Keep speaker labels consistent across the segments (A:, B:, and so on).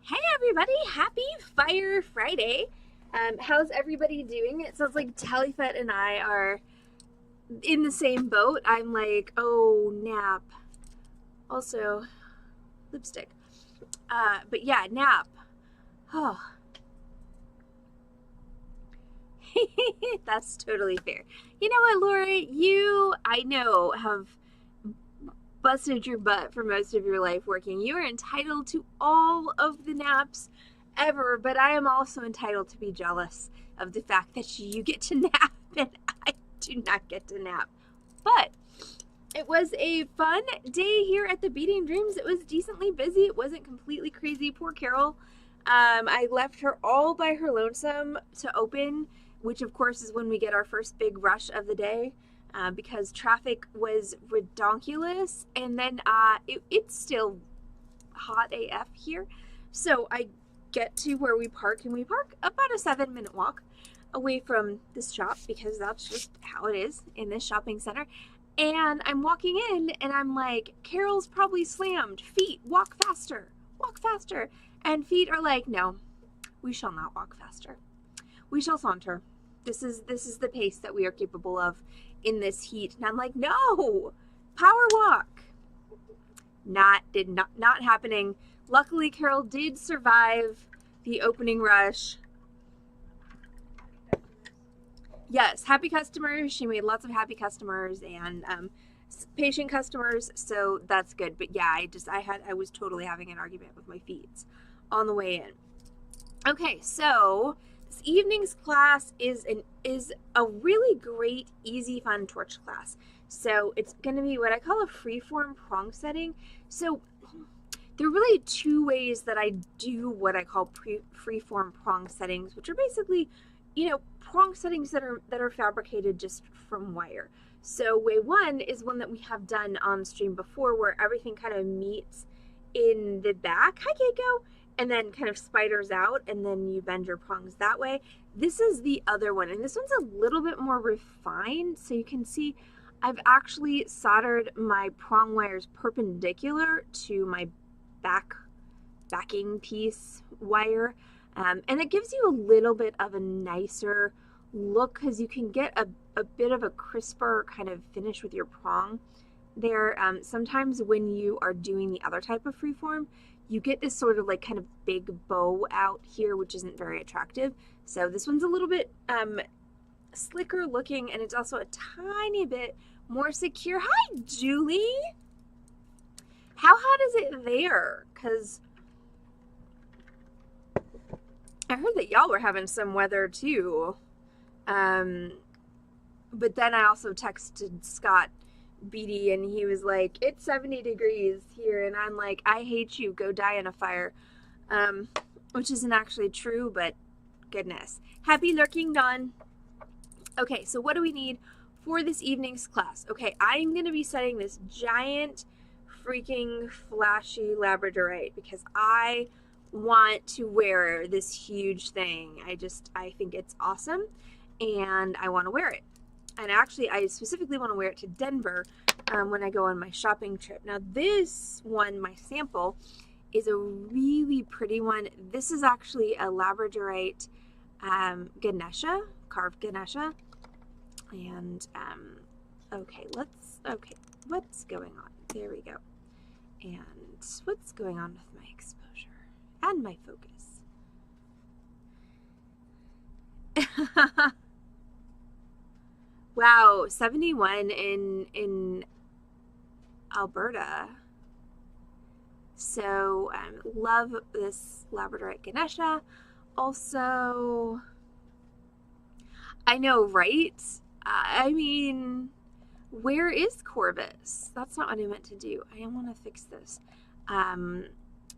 A: Hey everybody, happy Fire Friday. How's everybody doing? It sounds like Tallyfet and I are in the same boat. I'm like, oh, nap. Also, lipstick. But yeah, nap. Oh, that's totally fair. You know what, Lori? You, I know, have busted your butt for most of your life working. You are entitled to all of the naps ever, but I am also entitled to be jealous of the fact that you get to nap and I do not get to nap. But it was a fun day here at the Beading Dreams. It was decently busy. It wasn't completely crazy. Poor Carol. I left her all by her lonesome to open, which of course is when we get our first big rush of the day. Because traffic was redonkulous, and then it's still hot AF here. So I get to where we park, and we park about a 7-minute walk away from this shop because that's just how it is in this shopping center. And I'm walking in, and I'm like, Carol's probably slammed. Feet, walk faster, walk faster. And feet are like, no, we shall not walk faster. We shall saunter. This is the pace that we are capable of in this heat. And I'm like, no, power walk. Not happening. Luckily, Carol did survive the opening rush. Yes, happy customers. She made lots of happy customers and patient customers, so that's good. But yeah, I was totally having an argument with my feet on the way in. Okay, so this evening's class is a really great, easy, fun torch class. So it's going to be what I call a freeform prong setting. So there are really two ways that I do what I call freeform prong settings, which are basically, prong settings that are fabricated just from wire. So way one is one that we have done on stream before, where everything kind of meets in the back. Hi, Keiko. And then kind of spiders out, and then you bend your prongs that way. This is the other one, and this one's a little bit more refined. So you can see I've actually soldered my prong wires perpendicular to my backing piece wire. And it gives you a little bit of a nicer look because you can get a bit of a crisper kind of finish with your prong there. Sometimes when you are doing the other type of freeform, you get this sort of like kind of big bow out here, which isn't very attractive. So this one's a little bit slicker looking, and it's also a tiny bit more secure. Hi, Julie. How hot is it there? Because I heard that y'all were having some weather too. But then I also texted Scott Beatty, and he was like, it's 70 degrees here, and I'm like, I hate you, go die in a fire. Which isn't actually true, but goodness. Happy lurking dawn. Okay, so what do we need for this evening's class? Okay, I'm going to be setting this giant freaking flashy labradorite because I want to wear this huge thing. I think it's awesome, and I want to wear it. And actually, I specifically want to wear it to Denver when I go on my shopping trip. Now, this one, my sample, is a really pretty one. This is actually a labradorite Ganesha, carved Ganesha. And, okay, what's going on? There we go. And what's going on with my exposure and my focus? Wow, 71 in Alberta. So love this labradorite Ganesha. Also, I know, right? I mean, where is Corvus? That's not what I meant to do. I want to fix this.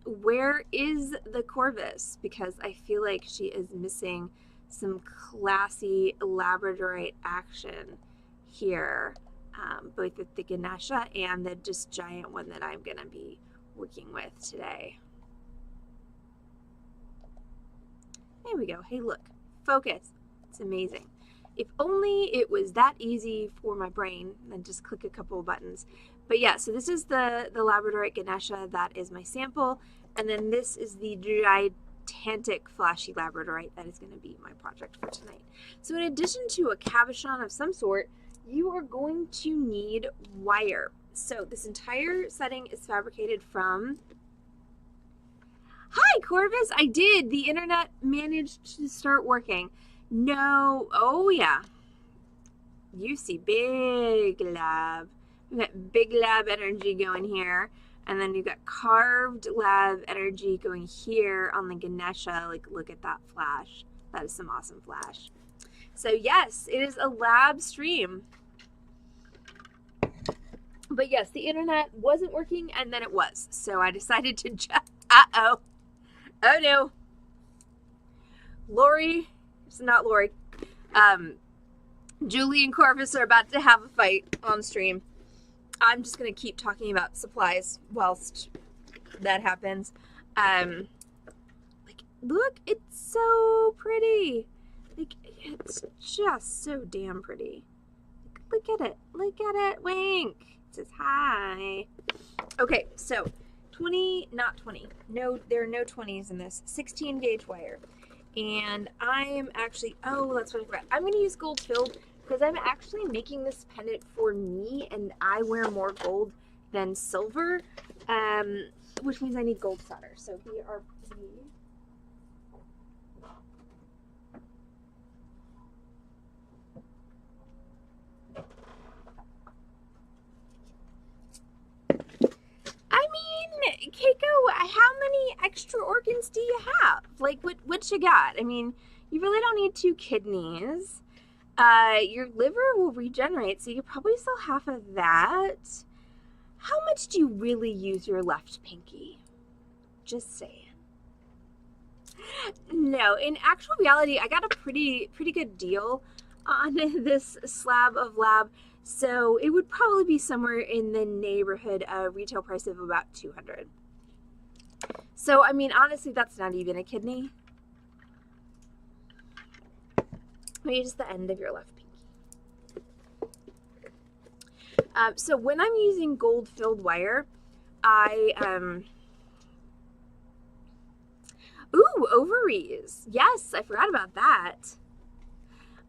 A: Where is the Corvus? Because I feel like she is missing some classy labradorite action here, both with the Ganesha and the just giant one that I'm going to be working with today. There we go. Hey, look, focus. It's amazing. If only it was that easy for my brain, then just click a couple of buttons. But yeah, so this is the labradorite Ganesha. That is my sample. And then this is the gigantic flashy labradorite that is going to be my project for tonight. So in addition to a cabochon of some sort, you are going to need wire. So this entire setting is fabricated from... Hi, Corvus! I did! The internet managed to start working. No... Oh, yeah. You see big lab. We've got big lab energy going here. And then you've got carved lab energy going here on the Ganesha. Like, look at that flash. That is some awesome flash. So, yes, it is a lab stream. But, yes, the internet wasn't working, and then it was. So, I decided to just... Uh-oh. Oh, no. Lori... It's not Lori. Julie and Corvus are about to have a fight on stream. I'm just going to keep talking about supplies whilst that happens. Like, look, it's so pretty. Like, it's just so damn pretty. Look at it. Look at it. Wink. It says hi. Okay, so 20, not 20. No, there are no 20s in this. 16 gauge wire. And I am actually, oh, that's what I forgot. I'm going to use gold filled because I'm actually making this pendant for me, and I wear more gold than silver, which means I need gold solder. So we are pretty... I mean, Keiko, how many extra organs do you have? Like, what you got? I mean, you really don't need 2 kidneys. Your liver will regenerate, so you probably sell half of that. How much do you really use your left pinky? Just saying. No, in actual reality, I got a pretty good deal on this slab of lab, so it would probably be somewhere in the neighborhood of retail price of about $200. So, I mean, honestly, that's not even a kidney. Maybe just the end of your left pinky. So when I'm using gold filled wire, ooh, ovaries. Yes, I forgot about that.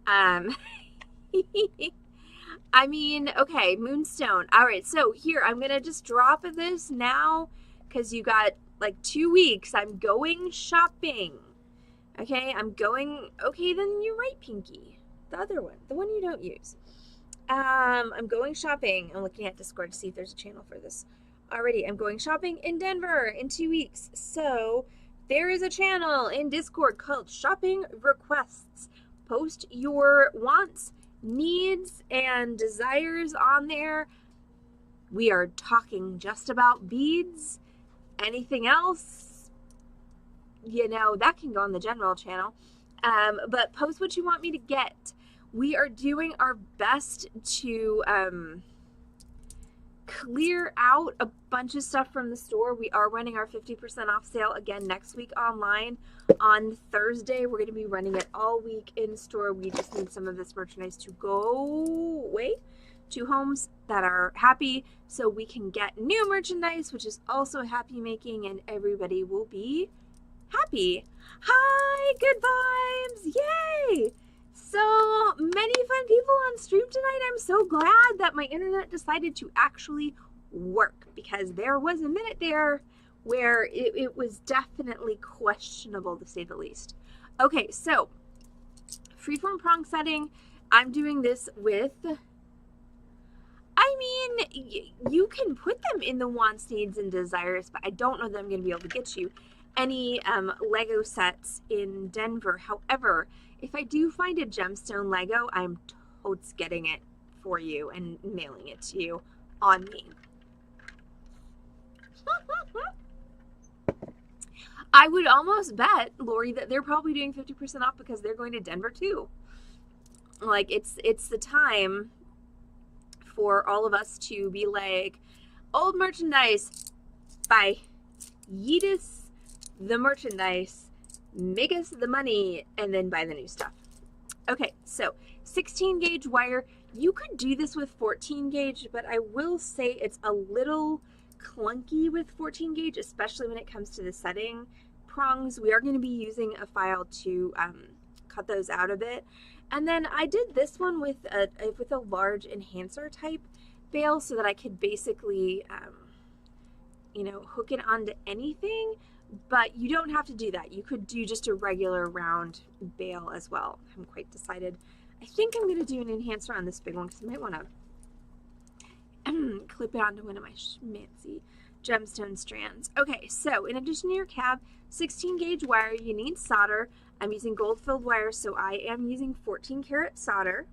A: I mean, okay, moonstone. All right, so here, I'm going to just drop this now because you got like 2 weeks. I'm going shopping. Okay, I'm going, okay, then your right pinky. The other one, the one you don't use. I'm going shopping. I'm looking at Discord to see if there's a channel for this already. I'm going shopping in Denver in 2 weeks. So there is a channel in Discord called Shopping Requests. Post your wants, needs, and desires on there. We are talking just about beads. Anything else, you know, that can go on the general channel. But post what you want me to get. We are doing our best to clear out a bunch of stuff from the store. We are running our 50% off sale again next week online. On Thursday, we're going to be running it all week in store. We just need some of this merchandise to go away to homes that are happy so we can get new merchandise, which is also happy making, and everybody will be happy. Hi, good vibes. Yay. So many fun people on stream tonight. I'm so glad that my internet decided to actually work, because there was a minute there where it was definitely questionable, to say the least. Okay, so freeform prong setting. I'm doing this with, I mean, you can put them in the wants, needs, and desires, but I don't know that I'm going to be able to get you any Lego sets in Denver. However, if I do find a gemstone Lego, I'm totes getting it for you and mailing it to you on me. I would almost bet, Lori, that they're probably doing 50% off because they're going to Denver too. Like, it's the time for all of us to be like, old merchandise, buy, yeet us the merchandise, make us the money, and then buy the new stuff. Okay, so 16 gauge wire. You could do this with 14 gauge, but I will say it's a little clunky with 14 gauge, especially when it comes to the setting prongs. We are going to be using a file to cut those out a bit. And then I did this one with a large enhancer type bail so that I could basically, you know, hook it onto anything, but you don't have to do that. You could do just a regular round bail as well. I haven't quite decided. I think I'm going to do an enhancer on this big one because I might want to clip it onto one of my schmancy gemstone strands. Okay, so in addition to your cab, 16 gauge wire, you need solder. I'm using gold filled wire, so I am using 14 karat solder.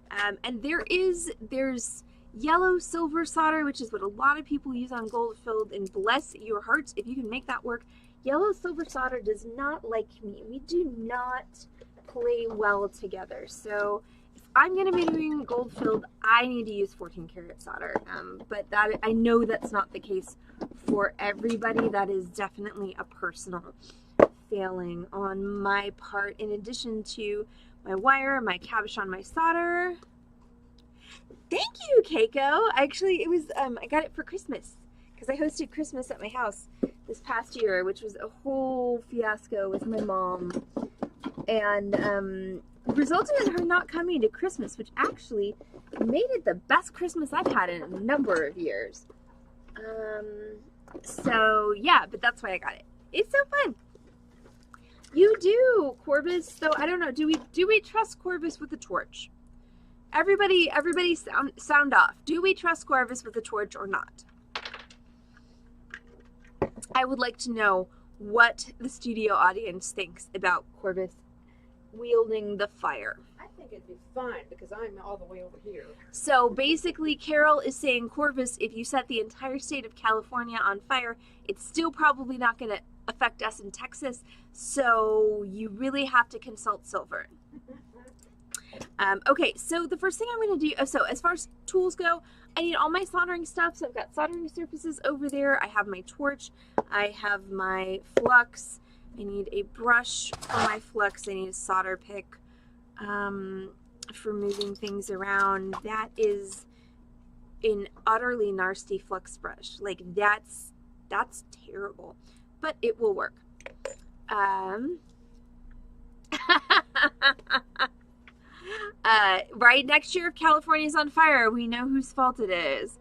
A: And there's yellow silver solder, which is what a lot of people use on gold filled, and bless your hearts if you can make that work. Yellow silver solder does not like me. We do not play well together. So if I'm going to be doing gold filled, I need to use 14 karat solder. But that, I know that's not the case for everybody. That is definitely a personal failing on my part. In addition to my wire, my cabochon, my solder. Thank you, Keiko. Actually, it was I got it for Christmas because I hosted Christmas at my house this past year, which was a whole fiasco with my mom, and resulted in her not coming to Christmas, which actually made it the best Christmas I've had in a number of years. So yeah, but that's why I got it. It's so fun. You do, Corvus. So I don't know. Do we trust Corvus with the torch? Everybody sound off. Do we trust Corvus with the torch or not? I would like to know what the studio audience thinks about Corvus wielding the fire.
B: I think it'd be fine because I'm all the way over here.
A: So basically, Carol is saying, Corvus, if you set the entire state of California on fire, it's still probably not going to affect us in Texas. So you really have to consult Silver. Okay, so the first thing I'm going to do, so as far as tools go, I need all my soldering stuff. So I've got soldering surfaces over there. I have my torch. I have my flux. I need a brush for my flux. I need a solder pick for moving things around. That is an utterly nasty flux brush. Like that's terrible, but it will work. Right next year, if California's on fire, we know whose fault it is.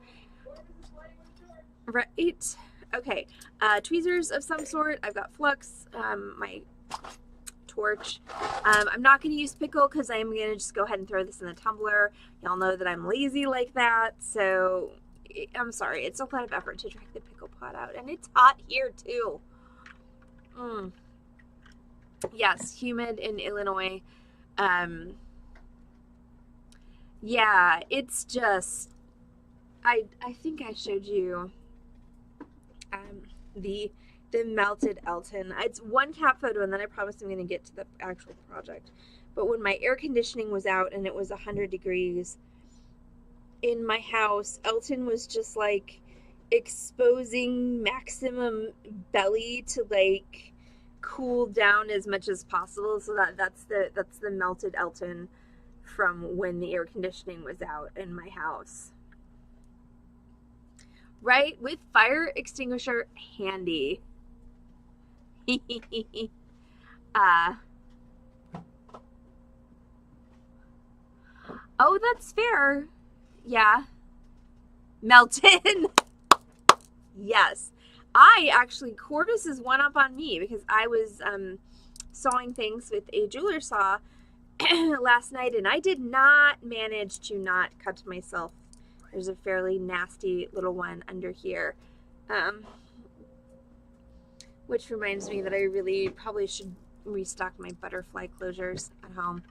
A: Right. Okay. Tweezers of some sort. I've got flux. My torch. I'm not going to use pickle because I'm going to just go ahead and throw this in the tumbler. Y'all know that I'm lazy like that, so I'm sorry. It's a lot of effort to drag the pickle pot out, and it's hot here too. Yes, humid in Illinois. Yeah, it's just, I think I showed you the melted Elton. It's one cat photo, and then I promise I'm going to get to the actual project. But when my air conditioning was out and it was 100 degrees in my house, Elton was just like exposing maximum belly to like cool down as much as possible. So that's the melted Elton from when the air conditioning was out in my house. Right? With fire extinguisher handy. Oh, that's fair. Yeah. Melton. Yes. Corvus is one up on me because I was sawing things with a jeweler saw last night, and I did not manage to not cut myself. There's a fairly nasty little one under here, which reminds me that I really probably should restock my butterfly closures at home.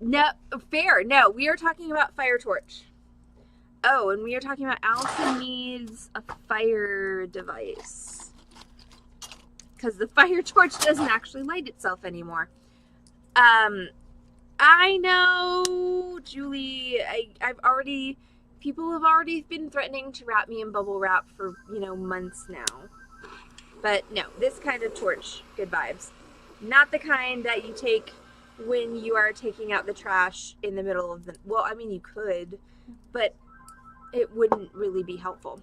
A: No, fair. No, we are talking about fire torch. Oh, and we are talking about Allison needs a fire device. Because the fire torch doesn't actually light itself anymore. I know, Julie, people have already been threatening to wrap me in bubble wrap for, months now. But no, this kind of torch, good vibes. Not the kind that you take when you are taking out the trash in the middle of the, well, I mean, you could, but it wouldn't really be helpful.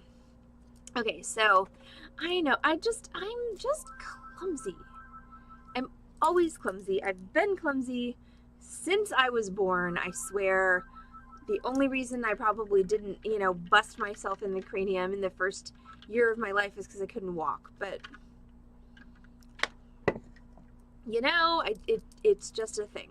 A: Okay, so I know, I'm just clumsy. I'm always clumsy. I've been clumsy since I was born, I swear. The only reason I probably didn't, bust myself in the cranium in the first year of my life is because I couldn't walk. But, it's just a thing.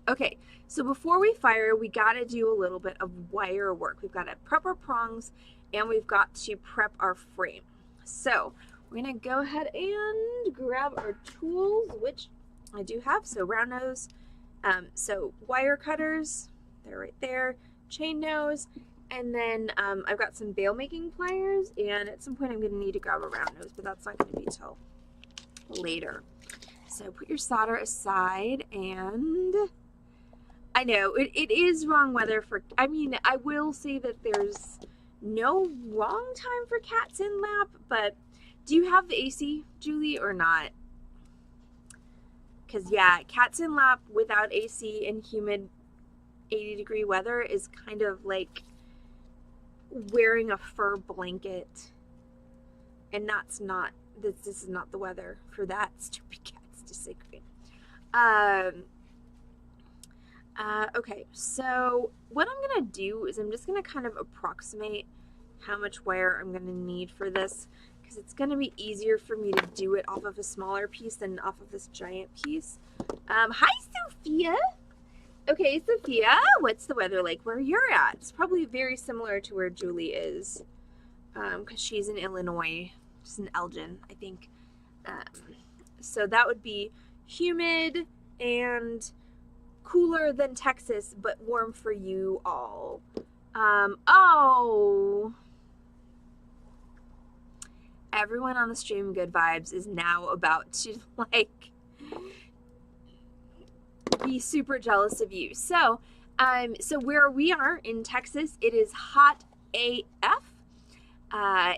A: Okay, so before we fire, we got to do a little bit of wire work. We've got to prep our prongs, and we've got to prep our frame. So we're going to go ahead and grab our tools, which I do have. So round nose, so wire cutters, they're right there, chain nose, and then I've got some bail making pliers, and at some point I'm going to need to grab a round nose, but that's not going to be till later. So put your solder aside, and I know it is wrong weather for, I will say that there's no wrong time for cats in lap, but do you have the AC, Julie, or not? Because, yeah, cats in lap without AC in humid 80-degree weather is kind of like wearing a fur blanket. And that's not, this is not the weather for that. Stupid cats disagree. Okay, so what I'm going to do is I'm just going to kind of approximate how much wire I'm going to need for this, because it's going to be easier for me to do it off of a smaller piece than off of this giant piece. Hi, Sophia. Okay, Sophia, what's the weather like where you're at? It's probably very similar to where Julie is, because she's in Illinois. She's in Elgin, I think. So that would be humid and cooler than Texas, but warm for you all. Oh, everyone on the stream Good Vibes is now about to be super jealous of you. So where we are in Texas, it is hot AF.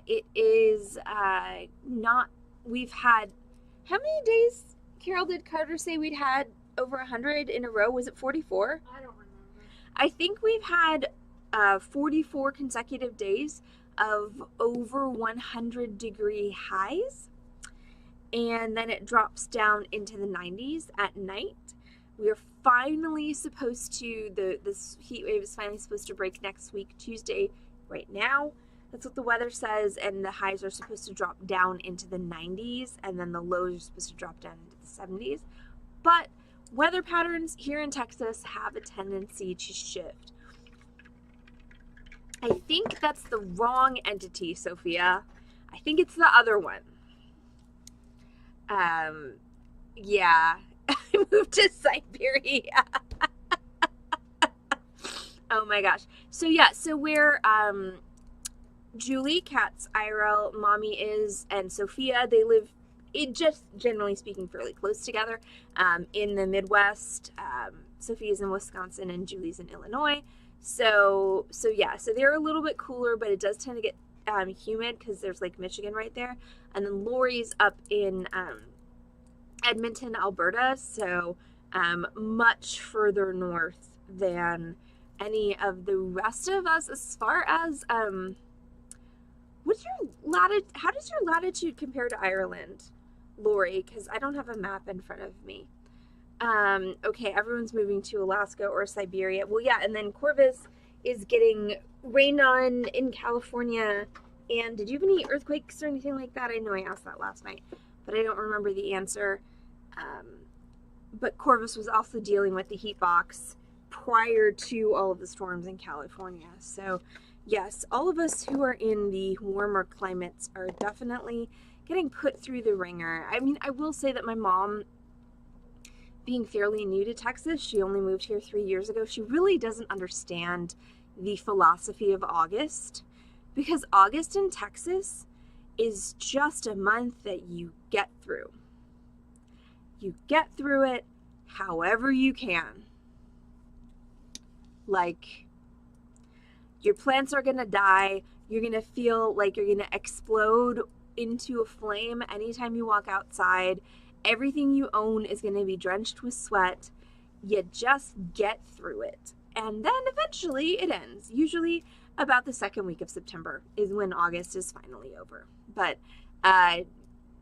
A: It is not, we've had, how many days, Carol, did Carter say we'd had over 100 in a row? Was it 44?
B: I don't remember.
A: I think we've had 44 consecutive days of over 100-degree highs, and then it drops down into the 90s at night. We are finally supposed to, this heat wave is finally supposed to break next week, Tuesday, right now. That's what the weather says, and the highs are supposed to drop down into the 90s, and then the lows are supposed to drop down into the 70s. But weather patterns here in Texas have a tendency to shift. I think that's the wrong entity, Sophia. I think it's the other one. Yeah. I moved to Siberia. Oh my gosh. So yeah, so where Julie, Kat's IRL mommy is, and Sophia, they live, just generally speaking, fairly close together in the Midwest. Sophia's in Wisconsin and Julie's in Illinois. So yeah, so they're a little bit cooler, but it does tend to get humid because there's Lake Michigan right there. And then Lori's up in Edmonton, Alberta, so much further north than any of the rest of us. As far as what's your how does your latitude compare to Ireland, Lori? Because I don't have a map in front of me. Okay, everyone's moving to Alaska or Siberia. Well, yeah, and then Corvus is getting rained on in California. And did you have any earthquakes or anything like that? I know I asked that last night, but I don't remember the answer. But Corvus was also dealing with the heat box prior to all of the storms in California. So yes, all of us who are in the warmer climates are definitely getting put through the ringer. I mean, I will say that my mom, being fairly new to Texas, she only moved here 3 years ago, she really doesn't understand the philosophy of August, because August in Texas is just a month that you get through. You get through it however you can. Like, your plants are gonna die, you're gonna feel like you're gonna explode into a flame anytime you walk outside. Everything you own is going to be drenched with sweat. you just get through it. And then eventually it ends. Usually about the second week of September is when August is finally over. But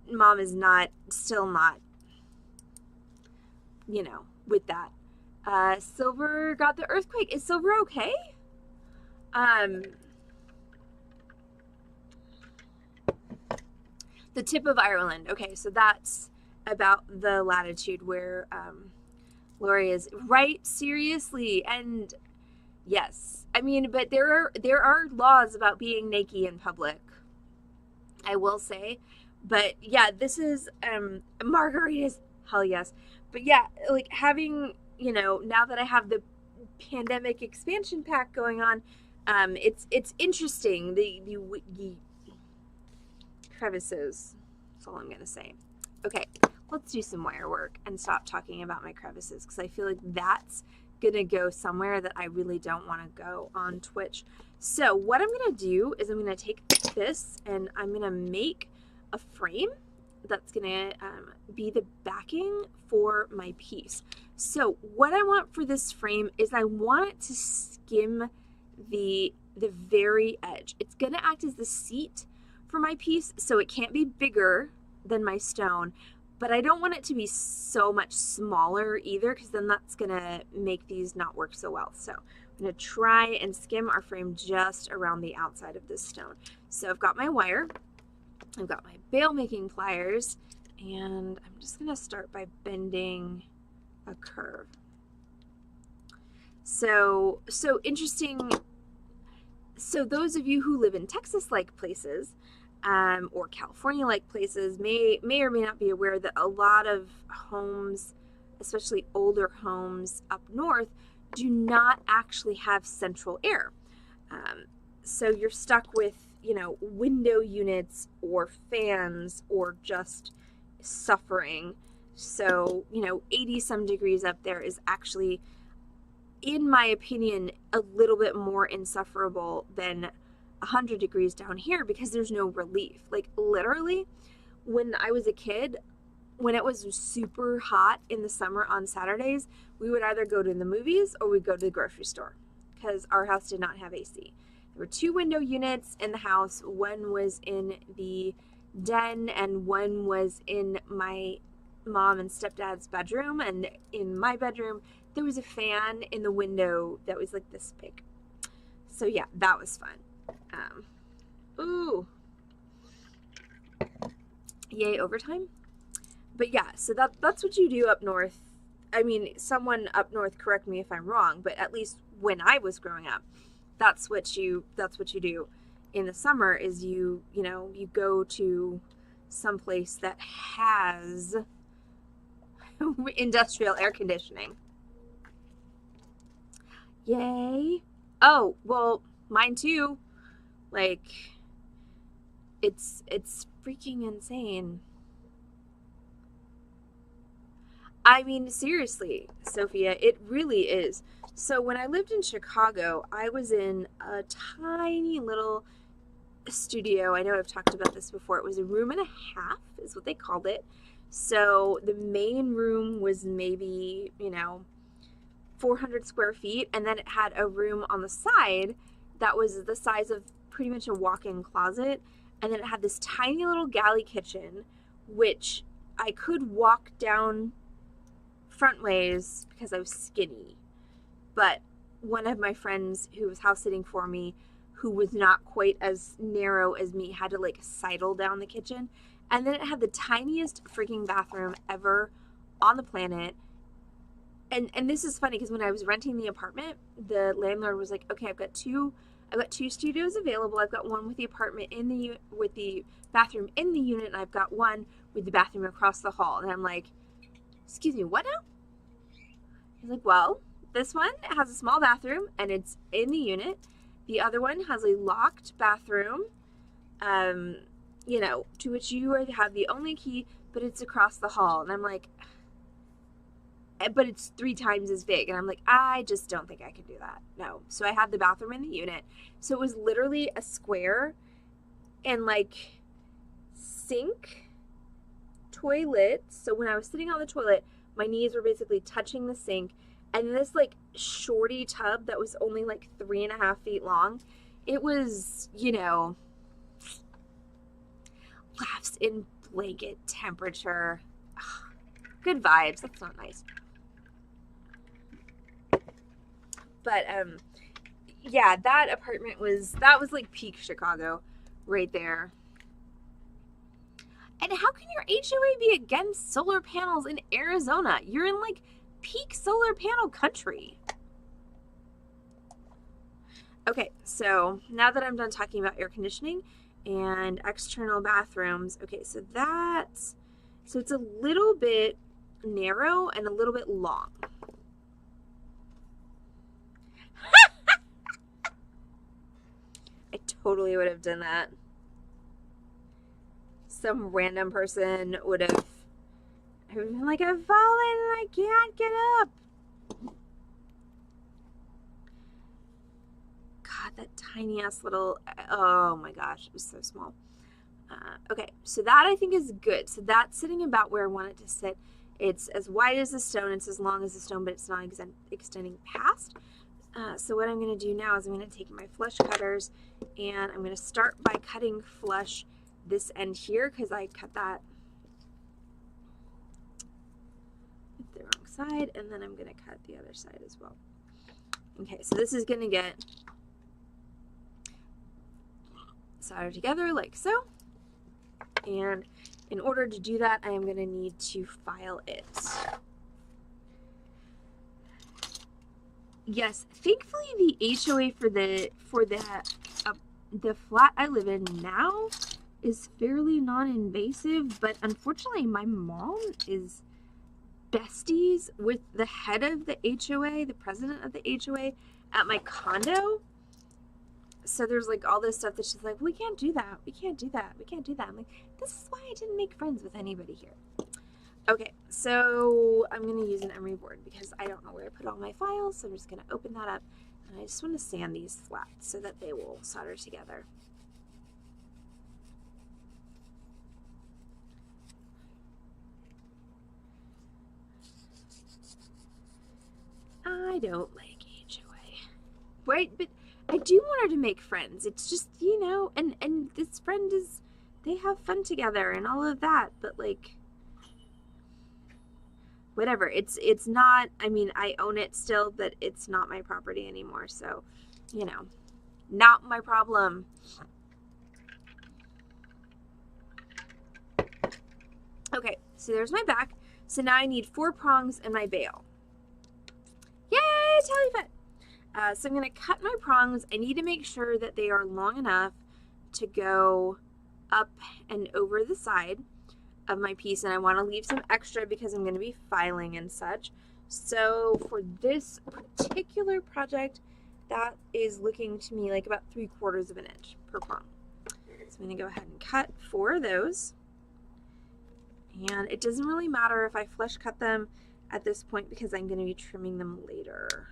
A: Mom is still not, with that. Silver got the earthquake. Is Silver okay? The tip of Ireland. Okay, so that's about the latitude where Lori is. Right, seriously. And yes, I mean, but there are laws about being naked in public, I will say. But yeah, this is margaritas. Hell yes. But yeah, like having, now that I have the pandemic expansion pack going on, it's interesting. The crevices. That's all I'm gonna say. Okay, let's do some wire work and stop talking about my crevices, because I feel like that's gonna go somewhere that I really don't want to go on Twitch. So what I'm gonna do is I'm gonna take this and I'm gonna make a frame that's gonna be the backing for my piece. So what I want for this frame is I want it to skim the very edge. It's gonna act as the seat for my piece, so it can't be bigger than my stone, but I don't want it to be so much smaller either, because then that's gonna make these not work so well. So I'm gonna try and skim our frame just around the outside of this stone. So I've got my wire, I've got my bail making pliers, and I'm just gonna start by bending a curve. So interesting. So those of you who live in Texas-like places, or California-like places, may or may not be aware that a lot of homes, especially older homes up north, do not actually have central air. So you're stuck with, window units or fans, or just suffering. So, 80 some degrees up there is actually, in my opinion, a little bit more insufferable than 100 degrees down here, because there's no relief. Like literally, when I was a kid, when it was super hot in the summer on Saturdays, we would either go to the movies or we'd go to the grocery store, because our house did not have AC. There were 2 window units in the house. One was in the den and one was in my mom and stepdad's bedroom, and in my bedroom there was a fan in the window that was like this big. So yeah, that was fun. Ooh, yay overtime. But yeah, so that's what you do up north. I mean, someone up north correct me if I'm wrong, but at least when I was growing up, that's what you do in the summer, is you go to some place that has industrial air conditioning. Yay. Oh, well, mine too. Like, it's freaking insane. I mean, seriously, Sophia, it really is. So when I lived in Chicago, I was in a tiny little studio. I know I've talked about this before. It was a room and a half is what they called it. So the main room was maybe, 400 square feet, and then it had a room on the side that was the size of pretty much a walk-in closet, and then it had this tiny little galley kitchen, which I could walk down front ways because I was skinny. But one of my friends who was house sitting for me, who was not quite as narrow as me, had to like sidle down the kitchen. And then it had the tiniest freaking bathroom ever on the planet. And this is funny because when I was renting the apartment, the landlord was like, "Okay, I've got two studios available. I've got one with the apartment with the bathroom in the unit, and I've got one with the bathroom across the hall." And I'm like, "Excuse me, what now?" He's like, "Well, this one has a small bathroom and it's in the unit. The other one has a locked bathroom, to which you have the only key, but it's across the hall." And I'm like, "But it's 3 times as big." And I'm like, "I just don't think I can do that. No." So I had the bathroom in the unit. So it was literally a square and like sink, toilet. So when I was sitting on the toilet, my knees were basically touching the sink, and this like shorty tub that was only like 3.5 feet long. It was, you know, laughs in blanket temperature. Ugh, good vibes. That's not nice. But yeah, that apartment was like peak Chicago right there. And how can your HOA be against solar panels in Arizona? You're in like peak solar panel country. Okay, so now that I'm done talking about air conditioning and external bathrooms, okay, so it's a little bit narrow and a little bit long. I totally would have done that. Some random person would have been like, I've fallen and I can't get up. God, that tiny ass little, oh my gosh, it was so small. Okay, so that I think is good. So that's sitting about where I want it to sit. It's as wide as the stone, it's as long as the stone, but it's not extending past. So what I'm going to do now is I'm going to take my flush cutters and I'm going to start by cutting flush this end here because I cut that with the wrong side, and then I'm going to cut the other side as well. Okay, so this is going to get soldered together like so, and in order to do that I am going to need to file it. Yes, thankfully the HOA for the flat I live in now is fairly non-invasive, but unfortunately my mom is besties with the head of the HOA, the president of the HOA at my condo. So there's like all this stuff that she's like, we can't do that, we can't do that, we can't do that. I'm like, this is why I didn't make friends with anybody here. Okay, so I'm going to use an emery board because I don't know where I put all my files, so I'm just going to open that up, and I just want to sand these flat so that they will solder together. I don't like HOA. Right, but I do want her to make friends. It's just, you know, and this friend is, they have fun together and all of that, but like, whatever. It's not, I mean, I own it still, but it's not my property anymore. So, you know, not my problem. Okay, so there's my back. So now I need 4 prongs and my bail. Yay, tally fit. So I'm going to cut my prongs. I need to make sure that they are long enough to go up and over the side of my piece, and I want to leave some extra because I'm going to be filing and such. So for this particular project, that is looking to me like about 3/4 of an inch per prong. So I'm going to go ahead and cut 4 of those, and it doesn't really matter if I flush cut them at this point because I'm going to be trimming them later.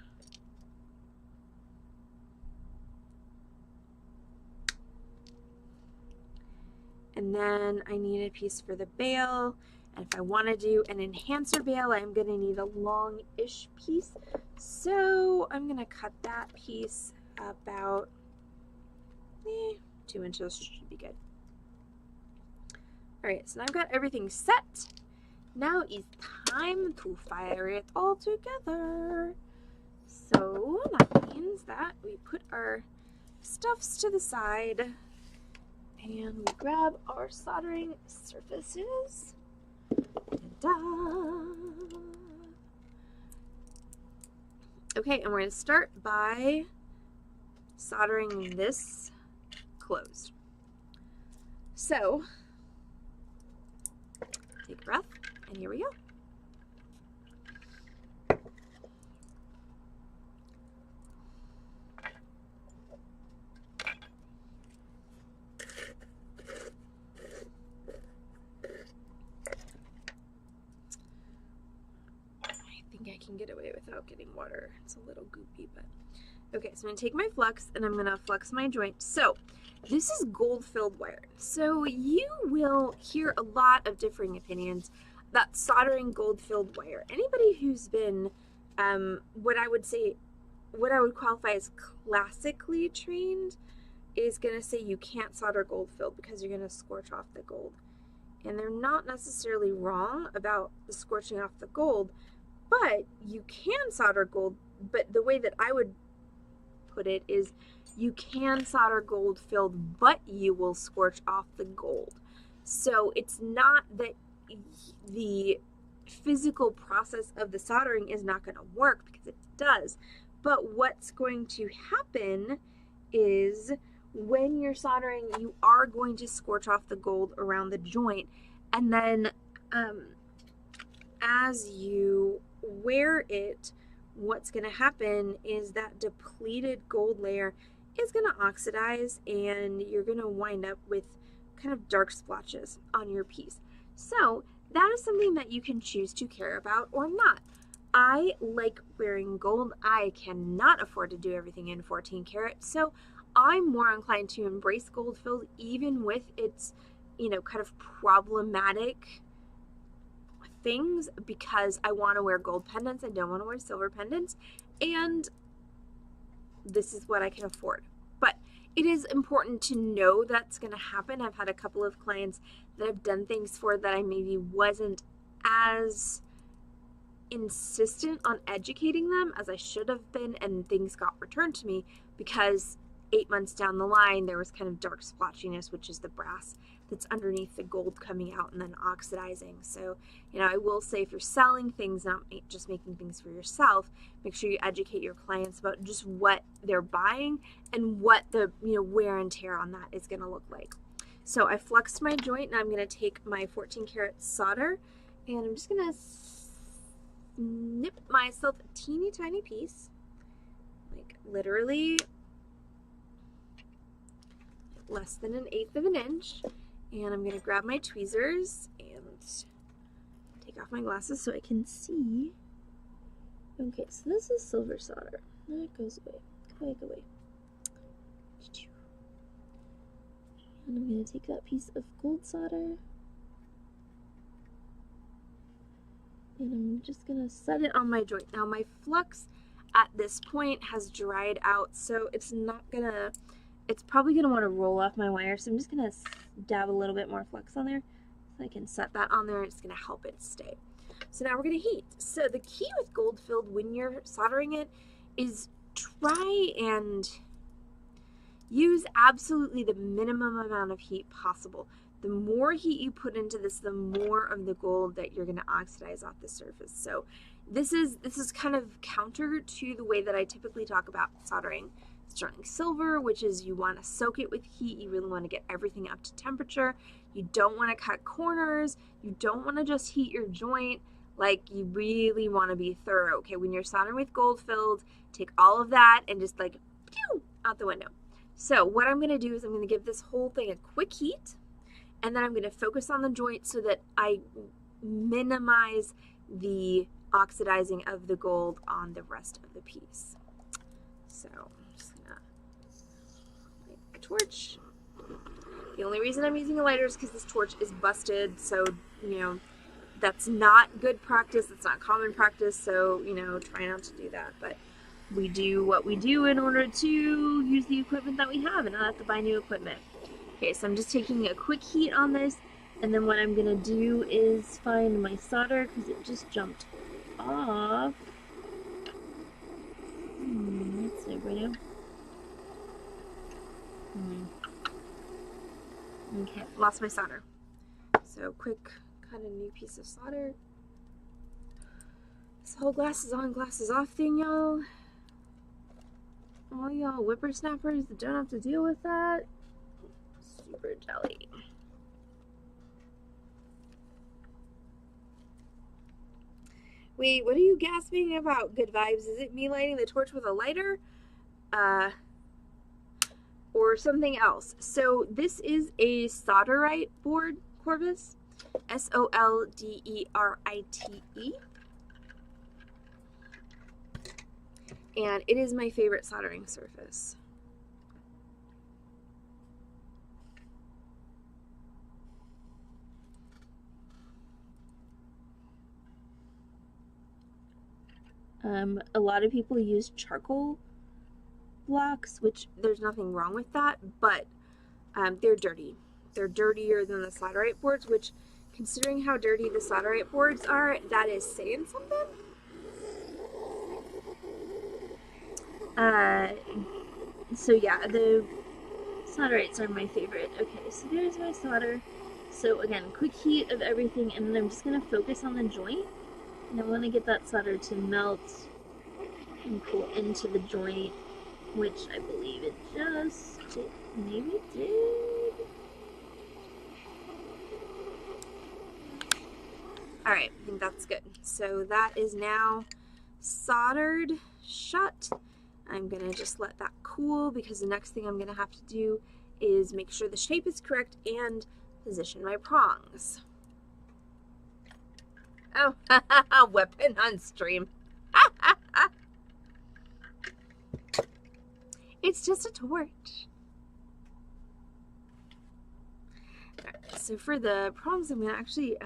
A: And then I need a piece for the bail. And if I want to do an enhancer bail, I'm going to need a long-ish piece. So I'm going to cut that piece about 2 inches should be good. All right, so now I've got everything set. Now it's time to fire it all together. So that means that we put our stuffs to the side and we grab our soldering surfaces. Ta-da! Okay, and we're going to start by soldering this closed. So, take a breath, and here we go. I can get away without getting water. It's a little goopy, but okay, so I'm going to take my flux and I'm going to flux my joint. So this is gold-filled wire. So you will hear a lot of differing opinions about soldering gold-filled wire. Anybody who's been What I would say, what I would qualify as classically trained is going to say you can't solder gold filled because you're going to scorch off the gold. And they're not necessarily wrong about the scorching off the gold, but you can solder gold. But the way that I would put it is you can solder gold filled, but you will scorch off the gold. So it's not that the physical process of the soldering is not going to work, because it does. But what's going to happen is when you're soldering, you are going to scorch off the gold around the joint, and then as you wear it, what's going to happen is that depleted gold layer is going to oxidize, and you're going to wind up with kind of dark splotches on your piece. So that is something that you can choose to care about or not. I like wearing gold. I cannot afford to do everything in 14 karat, so I'm more inclined to embrace gold filled, even with its, kind of problematic things, because I want to wear gold pendants. I don't want to wear silver pendants, and this is what I can afford. But it is important to know that's going to happen. I've had a couple of clients that I've done things for that I maybe wasn't as insistent on educating them as I should have been, and things got returned to me because 8 months down the line there was kind of dark splotchiness, which is the brass that's underneath the gold coming out and then oxidizing. So, I will say, if you're selling things, not just making things for yourself, make sure you educate your clients about just what they're buying and what the wear and tear on that is going to look like. So I fluxed my joint, and I'm going to take my 14 karat solder, and I'm just going to snip myself a teeny tiny piece, like literally less than 1/8 of an inch. And I'm going to grab my tweezers and take off my glasses so I can see. Okay, so this is silver solder. That goes away. Go away. And I'm going to take that piece of gold solder, and I'm just going to set it on my joint. Now my flux at this point has dried out, so it's probably going to want to roll off my wire, so I'm just going to dab a little bit more flux on there so I can set that on there. It's going to help it stay. So now we're going to heat. So the key with gold filled when you're soldering it is try and use absolutely the minimum amount of heat possible. The more heat you put into this, the more of the gold that you're going to oxidize off the surface. So this is kind of counter to the way that I typically talk about soldering sterling silver, which is you want to soak it with heat. You really want to get everything up to temperature. You don't want to cut corners. You don't want to just heat your joint. Like, you really want to be thorough. Okay, when you're soldering with gold filled, take all of that and just like pew, out the window. So what I'm going to do is I'm going to give this whole thing a quick heat, and then I'm going to focus on the joint so that I minimize the oxidizing of the gold on the rest of the piece. So I'm just going to light a torch. The only reason I'm using a lighter is because this torch is busted, so, that's not good practice. That's not common practice, so, try not to do that. But we do what we do in order to use the equipment that we have and not have to buy new equipment. Okay, so I'm just taking a quick heat on this, and then what I'm going to do is find my solder because it just jumped off. Let's see, right now. Okay, lost my solder. So quick, cut a new piece of solder. This whole glasses on, glasses off thing, y'all. All y'all whippersnappers that don't have to deal with that. Super jelly. Wait, what are you gasping about, good vibes? Is it me lighting the torch with a lighter? Or something else? So this is a solderite board, Corvus. Solderite. And it is my favorite soldering surface. A lot of people use charcoal blocks, which there's nothing wrong with that, but they're dirty. They're dirtier than the Slatterite boards, which, considering how dirty the Slatterite boards are, that is saying something. So yeah, the Slatterites are my favorite. Okay, so there's my solder. So again, quick heat of everything, and then I'm just going to focus on the joint. And I want to get that solder to melt and cool into the joint, which I believe it just did. Maybe it did. Alright, I think that's good. So that is now soldered shut. I'm going to just let that cool because the next thing I'm going to have to do is make sure the shape is correct and position my prongs. Oh, weapon on stream. It's just a torch. Alright, so for the prongs, I'm going to actually,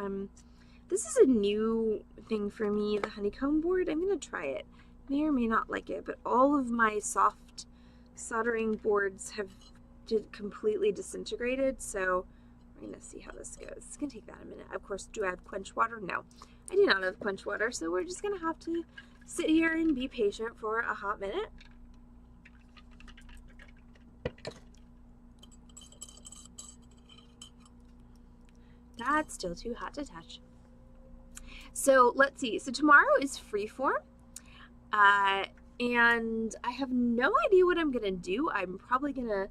A: this is a new thing for me, the honeycomb board. I'm going to try it. May or may not like it, but all of my soft soldering boards have completely disintegrated, so we're going to see how this goes. It's going to take that a minute. Of course, do I have quench water? No, I do not have quench water, so we're just going to have to sit here and be patient for a hot minute. That's still too hot to touch. So let's see. So tomorrow is Freeform. And I have no idea what I'm going to do. I'm probably going to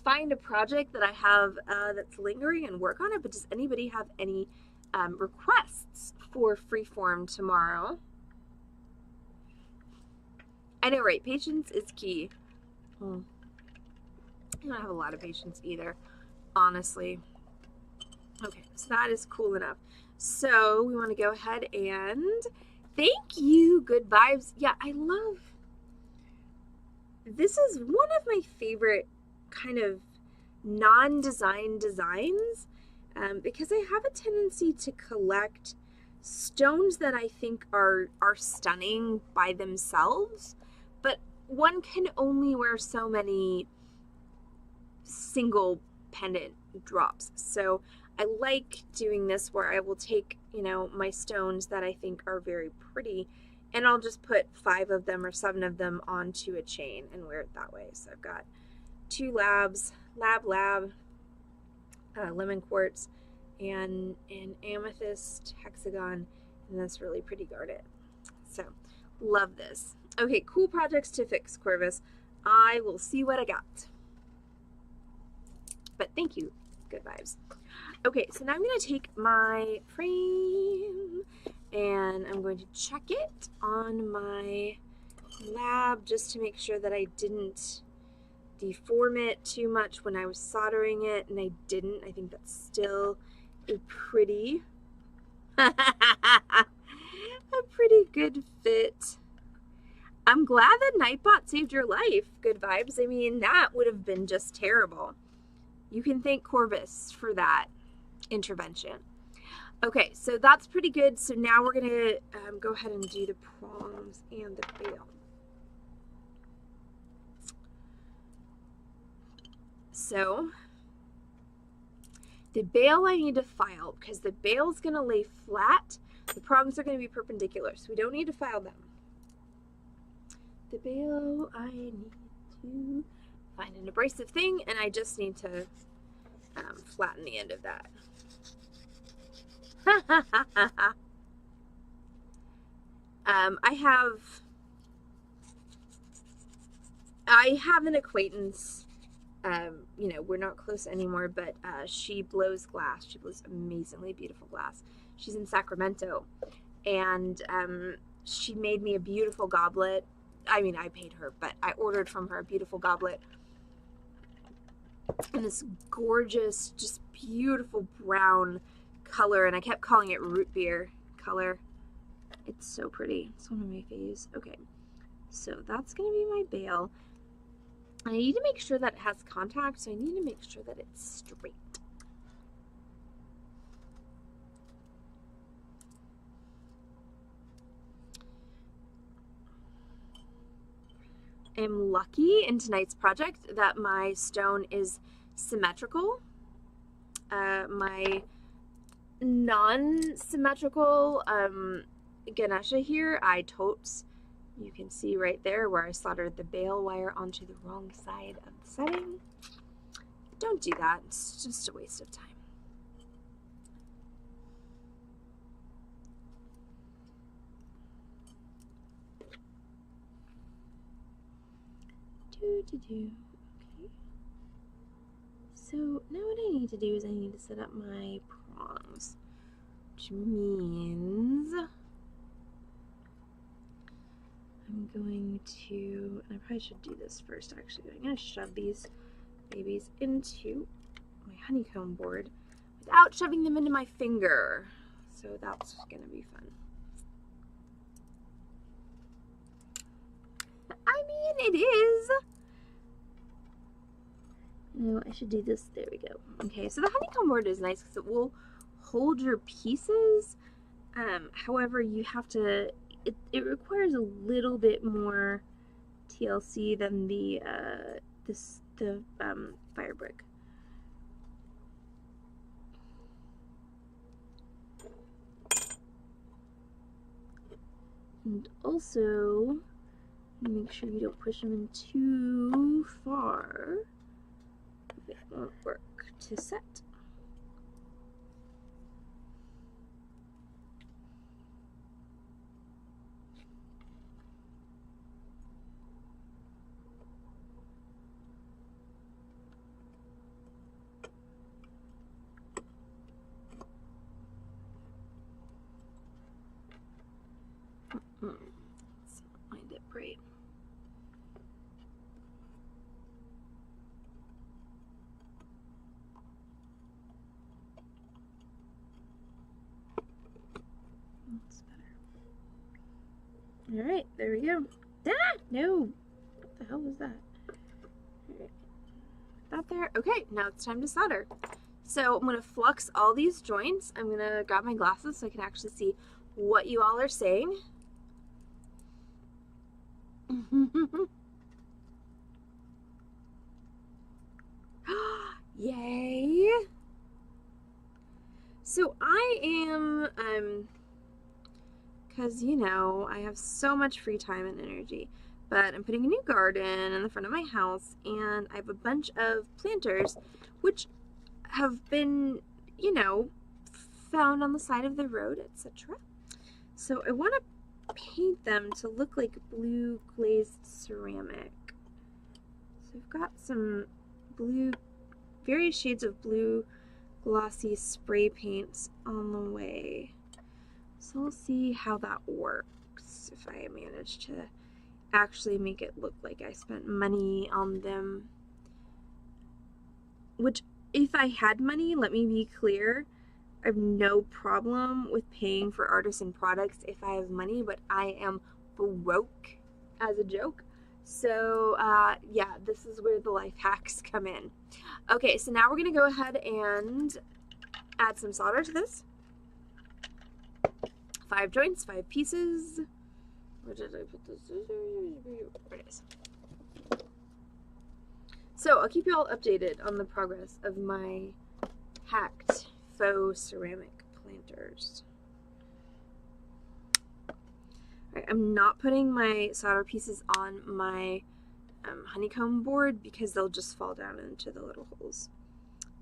A: find a project that I have that's lingering and work on it. But does anybody have any requests for Freeform tomorrow? I know, right? Patience is key. I don't have a lot of patience either, honestly. Okay, so that is cool enough. So we want to go ahead and thank you, Good Vibes. Yeah, I love, this is one of my favorite kind of non-design designs because I have a tendency to collect stones that I think are stunning by themselves, but one can only wear so many single pendant drops. So I like doing this where I will take, you know, my stones that I think are very pretty, and I'll just put 5 of them or 7 of them onto a chain and wear it that way. So I've got 2 labs, lemon quartz, and an amethyst hexagon, and this really pretty garnet. So love this. Okay, cool projects to fix, Corvus. I will see what I got. But thank you, Good Vibes. Okay, so now I'm going to take my frame and I'm going to check it on my lab just to make sure that I didn't deform it too much when I was soldering it, and I didn't. I think that's still a pretty good fit. I'm glad that Nightbot saved your life, Good Vibes. I mean, that would have been just terrible. You can thank Corvus for that intervention. Okay, so that's pretty good. So now we're going to go ahead and do the prongs and the bail. So the bail I need to file because the bail is going to lay flat. The prongs are going to be perpendicular, so we don't need to file them. The bail, I need to find an abrasive thing, and I just need to flatten the end of that. I have an acquaintance. You know, we're not close anymore, but she blows glass. She blows amazingly beautiful glass. She's in Sacramento, and she made me a beautiful goblet. I mean, I paid her, but I ordered from her a beautiful goblet in this gorgeous, just beautiful brown color, and I kept calling it root beer color. It's so pretty. It's one of my faves. Okay, so that's gonna be my bail. I need to make sure that it has contact, so I need to make sure that it's straight. am lucky in tonight's project that my stone is symmetrical. My non-symmetrical Ganesha here, I totes. You can see right there where I soldered the bale wire onto the wrong side of the setting. Don't do that, it's just a waste of time. Okay. So now what I need to do is I need to set up my prongs, which means I'm going to, and I probably should do this first actually, I'm going to shove these babies into my honeycomb board without shoving them into my finger. So that's going to be fun. I mean, it is. No, I should do this. There we go. Okay, so the honeycomb board is nice because it will hold your pieces. However, you have to, it requires a little bit more TLC than the fire brick. And also, make sure you don't push them in too far. It won't work to set. Let's find it right. That's better. All right, there we go. Ah, no. What the hell was that? All right. That there. Okay, now it's time to solder. So I'm going to flux all these joints. I'm going to grab my glasses so I can actually see what you all are saying. Yay! So I am, because, you know, I have so much free time and energy, but I'm putting a new garden in the front of my house, and I have a bunch of planters, which have been, you know, found on the side of the road, etc. So I want to paint them to look like blue glazed ceramic. So I've got some blue, various shades of blue glossy spray paints on the way. So we'll see how that works, if I manage to actually make it look like I spent money on them. Which, if I had money, let me be clear, I have no problem with paying for artisan products if I have money, but I am broke as a joke. So yeah, this is where the life hacks come in. Okay, so now we're gonna go ahead and add some solder to this. 5 joints, 5 pieces. Where did I put this? There it is. So I'll keep you all updated on the progress of my hacked faux ceramic planters. All right, I'm not putting my solder pieces on my honeycomb board because they'll just fall down into the little holes.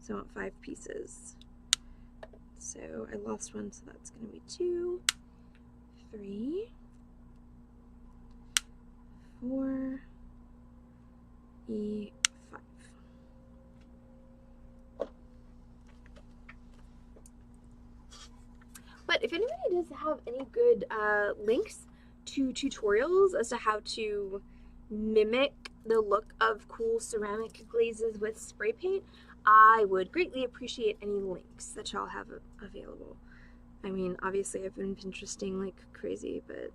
A: So I want 5 pieces. So I lost one, so that's going to be 2, 3, 4, 5. But if anybody does have any good links to tutorials as to how to mimic the look of cool ceramic glazes with spray paint, I would greatly appreciate any links that y'all have available. I mean, obviously I've been Pinteresting like crazy, but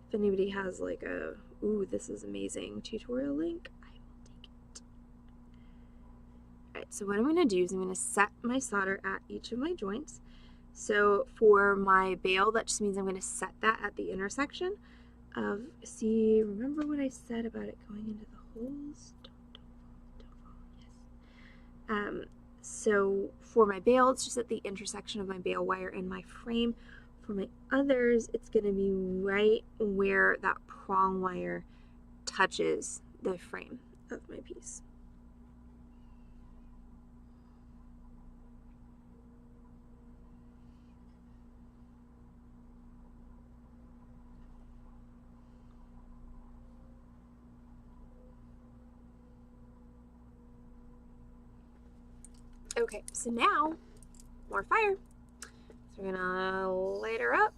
A: if anybody has like a, ooh, this is amazing tutorial link, I will take it. Alright, so what I'm going to do is I'm going to set my solder at each of my joints. So for my bale, that just means I'm going to set that at the intersection of, see, remember what I said about it going into the holes? Don't fall, yes. So for my bail, it's just at the intersection of my bail wire and my frame. For my others, it's going to be right where that prong wire touches the frame of my piece. Okay, so now more fire. So we're gonna light her up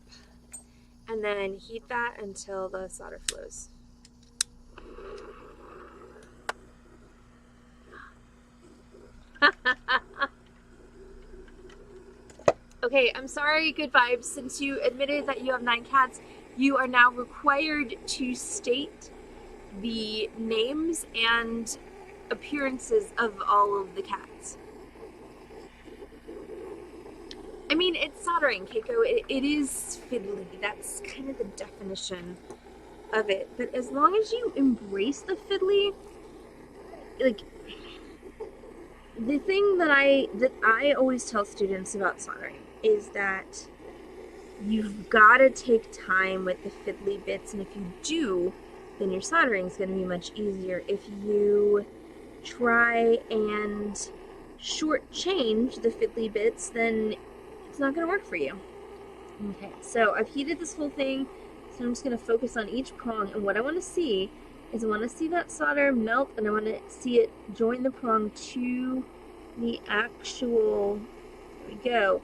A: and then heat that until the solder flows. Okay, I'm sorry, Good Vibes. Since you admitted that you have 9 cats, you are now required to state the names and appearances of all of the cats. I mean, it's soldering, Keiko. It is fiddly. That's kind of the definition of it. But as long as you embrace the fiddly, like, the thing that I always tell students about soldering is that you've got to take time with the fiddly bits, and if you do, then your soldering is going to be much easier. If you try and shortchange the fiddly bits, then it's not going to work for you. Okay, so I've heated this whole thing, so I'm just going to focus on each prong, and what I want to see is I want to see that solder melt, and I want to see it join the prong to the actual, there we go,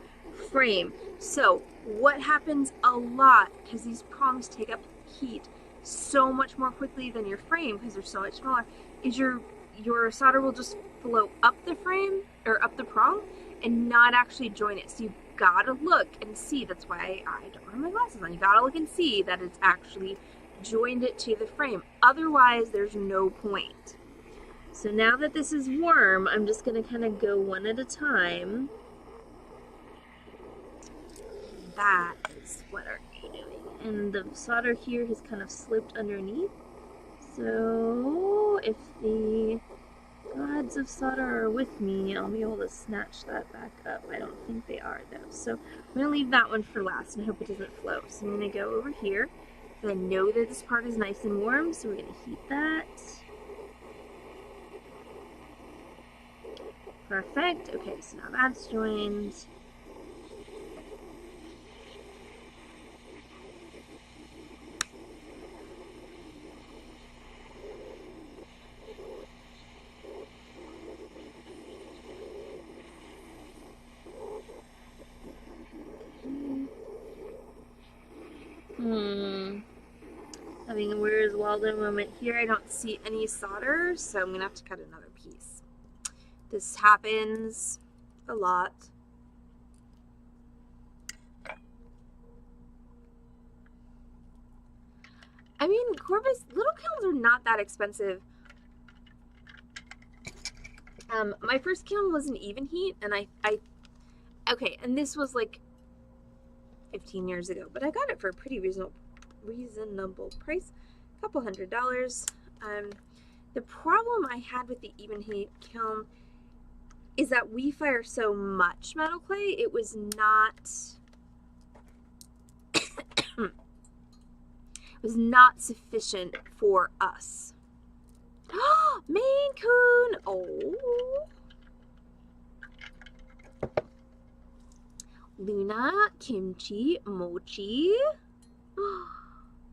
A: frame. So what happens a lot, because these prongs take up heat so much more quickly than your frame because they're so much smaller, is your solder will just flow up the frame or up the prong and not actually join it. So you gotta look and see. That's why I don't have my glasses on. You gotta look and see that it's actually joined it to the frame. Otherwise, there's no point. So now that this is warm, I'm just gonna kind of go one at a time. That is what are you doing? And the solder here has kind of slipped underneath. So if the gods of solder are with me, I'll be able to snatch that back up. I don't think they are though. So I'm gonna leave that one for last and hope it doesn't flow. So I'm gonna go over here. I know that this part is nice and warm, so we're gonna heat that. Perfect. Okay, so now that's joined. Having a Where's Waldo moment here. I don't see any solder, so I'm gonna have to cut another piece. This happens a lot. I mean, Corvus, little kilns are not that expensive. My first kiln was an even heat, and okay, and this was like 15 years ago, but I got it for a pretty reasonable price, a couple $100. The problem I had with the even heat kiln is that we fire so much metal clay, it was not sufficient for us. Maine Coon! Oh. Luna, Kimchi, Mochi.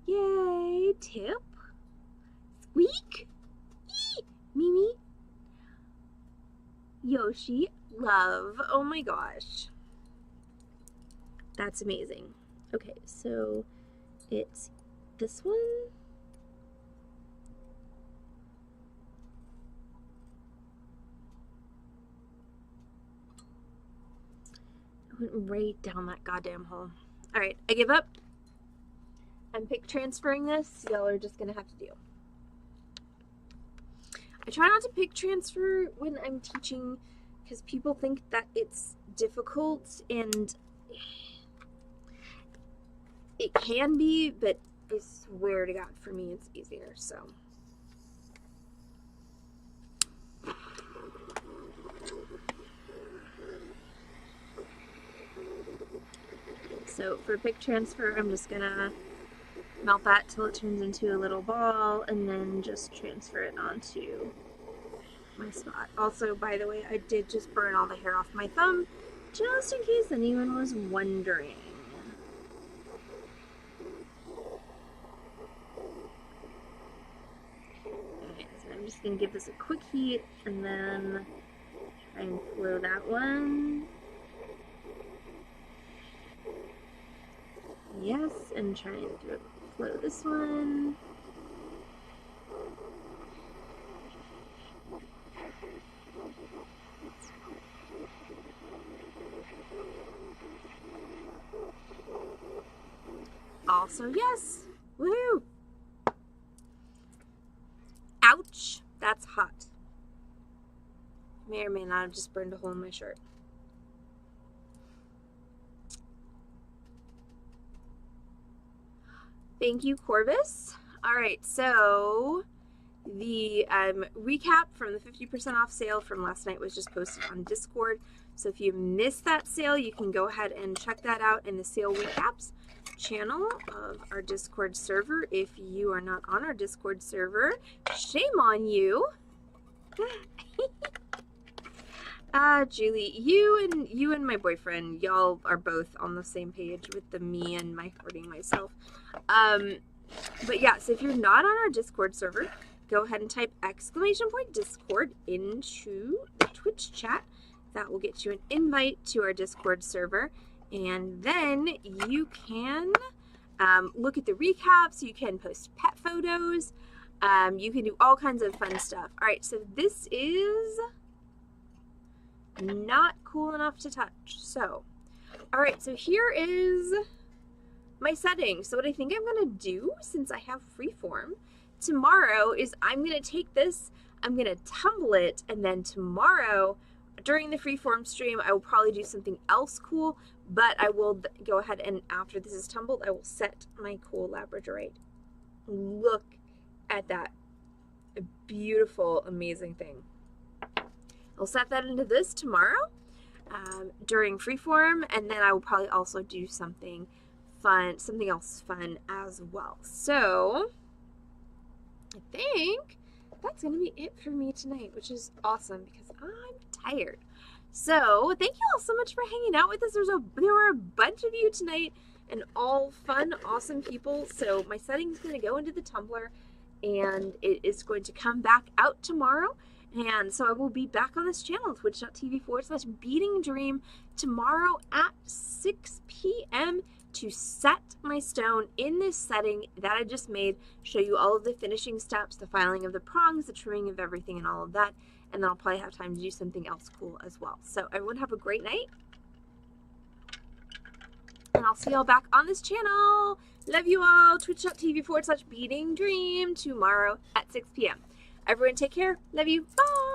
A: Yay, Tip. Squeak. Eee, Mimi. Yoshi, Love. Oh my gosh. That's amazing. Okay, so it's this one. I went right down that goddamn hole. All right, I give up. I'm pick transferring this. Y'all are just gonna have to deal. I try not to pick transfer when I'm teaching because people think that it's difficult, and it can be, but I swear to God, for me it's easier, so. So for pick transfer, I'm just gonna melt that till it turns into a little ball and then just transfer it onto my spot. Also, by the way, I did just burn all the hair off my thumb, just in case anyone was wondering. Alright, so I'm just gonna give this a quick heat and then try and flow that one. Yes, and try and flow this one. Also, yes. Woohoo! Ouch! That's hot. May or may not have just burned a hole in my shirt. Thank you, Corvus. All right, so the recap from the 50% off sale from last night was just posted on Discord. So if you missed that sale, you can go ahead and check that out in the sale recaps channel of our Discord server. If you are not on our Discord server, shame on you. Julie, you and my boyfriend, y'all are both on the same page with the me and my hurting myself. But yeah, so if you're not on our Discord server, go ahead and type !Discord into the Twitch chat. That will get you an invite to our Discord server. And then you can look at the recaps, you can post pet photos, you can do all kinds of fun stuff. All right, so this is not cool enough to touch. So, all right, so here is my settings. So what I think I'm gonna do, since I have Freeform, tomorrow is I'm gonna take this, I'm gonna tumble it, and then tomorrow during the Freeform stream, I will probably do something else cool, but I will go ahead and after this is tumbled, I will set my cool Labradorite. Look at that beautiful, amazing thing. I'll set that into this tomorrow during Freeform, and then I will probably also do something fun, something else fun as well. So I think that's gonna be it for me tonight, which is awesome because I'm tired. So thank you all so much for hanging out with us. There were a bunch of you tonight and all fun, awesome people. So my setting's gonna go into the Tumblr and it is going to come back out tomorrow. And so I will be back on this channel, twitch.tv/beadingdream, tomorrow at 6 p.m. to set my stone in this setting that I just made, show you all of the finishing steps, the filing of the prongs, the trimming of everything and all of that. And then I'll probably have time to do something else cool as well. So everyone have a great night. And I'll see y'all back on this channel. Love you all. Twitch.tv/beadingdream tomorrow at 6 p.m. Everyone take care. Love you. Bye.